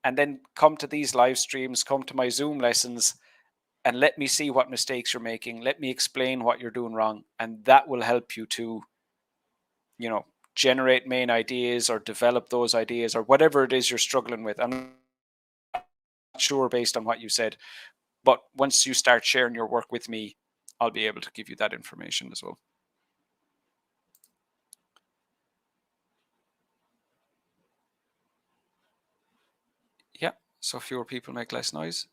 And then come to these live streams, come to my Zoom lessons, and let me see what mistakes you're making. Let me explain what you're doing wrong. And that will help you to, generate main ideas or develop those ideas or whatever it is you're struggling with. I'm not sure based on what you said, but once you start sharing your work with me, I'll be able to give you that information as well. Yeah, so fewer people make less noise.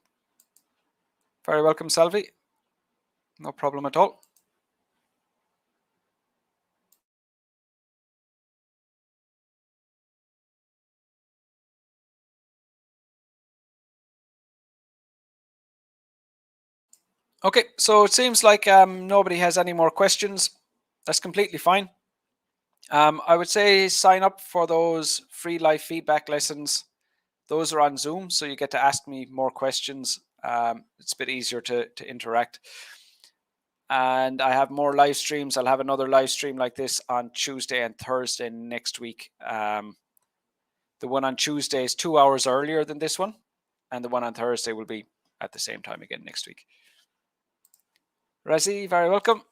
Very welcome, Salvi. No problem at all. Okay, so it seems like nobody has any more questions. That's completely fine. I would say sign up for those free live feedback lessons. Those are on Zoom, so you get to ask me more questions. It's a bit easier to interact. And I have more live streams. I'll have another live stream like this on Tuesday and Thursday next week. The one on Tuesday is 2 hours earlier than this one, and the one on Thursday will be at the same time again next week. Razi, very welcome.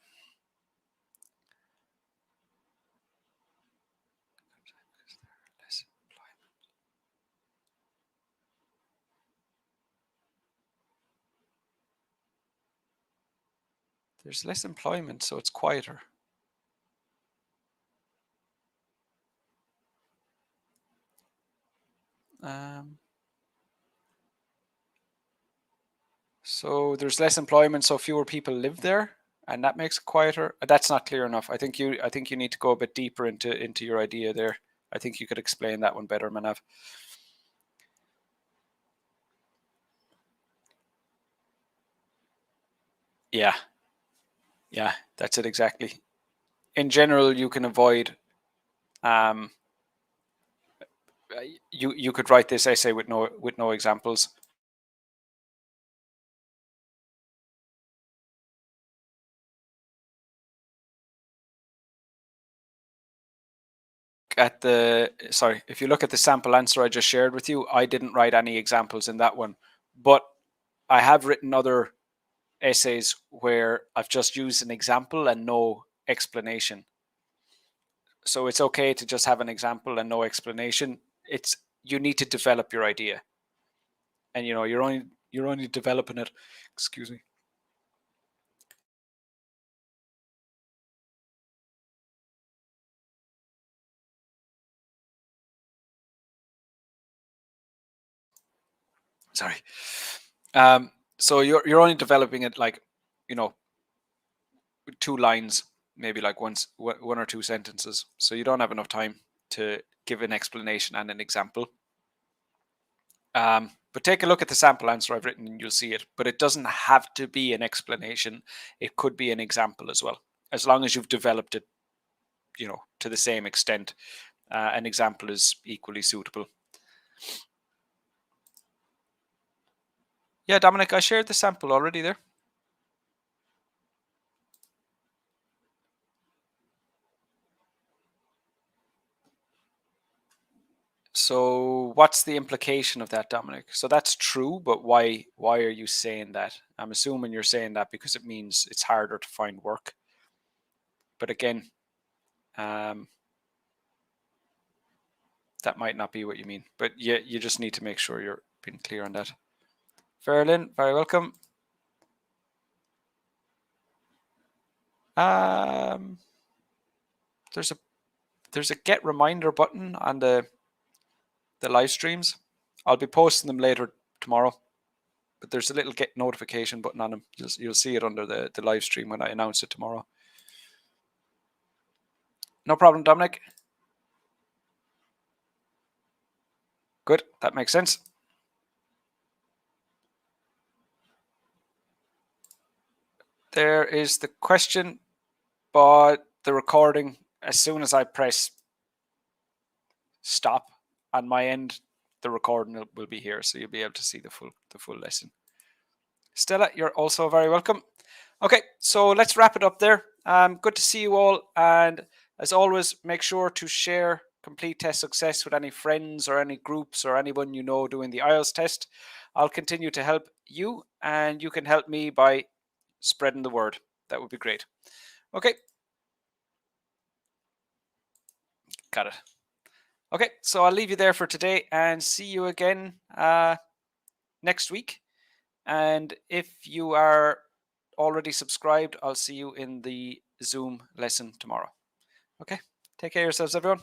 There's less employment, so it's quieter. So there's less employment, so fewer people live there, and that makes it quieter. That's not clear enough. I think you need to go a bit deeper into your idea there. I think you could explain that one better, Manav. Yeah, that's it exactly. In general, you can avoid. You could write this essay with no examples. If you look at the sample answer I just shared with you, I didn't write any examples in that one, but I have written other essays where I've just used an example and no explanation. So it's okay to just have an example and no explanation. You need to develop your idea, and you're only developing it. Excuse me. Sorry. So you're only developing it like, 2 lines, maybe like one or two sentences. So you don't have enough time to give an explanation and an example. But take a look at the sample answer I've written and you'll see it. But it doesn't have to be an explanation. It could be an example as well. As long as you've developed it, to the same extent, an example is equally suitable. Yeah, Dominic, I shared the sample already there. So what's the implication of that, Dominic? So that's true, but why are you saying that? I'm assuming you're saying that because it means it's harder to find work. But again, that might not be what you mean. But yeah, you just need to make sure you're being clear on that. Ferlin, very welcome. There's a get reminder button on the live streams. I'll be posting them later tomorrow. But there's a little get notification button on them. You'll see it under the live stream when I announce it tomorrow. No problem, Dominic. Good, that makes sense. There is the question, but the recording, as soon as I press stop stop on my end, the recording will be here, so you'll be able to see the full lesson. Stella, you're also very welcome. Okay, so let's wrap it up there. Good to see you all, and as always, make sure to share Complete Test Success with any friends or any groups or anyone you know doing the IELTS test. I'll continue to help you, and you can help me by spreading the word. That would be great. Okay. Got it. Okay, so I'll leave you there for today and see you again next week. And if you are already subscribed, I'll see you in the Zoom lesson tomorrow. Okay, take care of yourselves, everyone.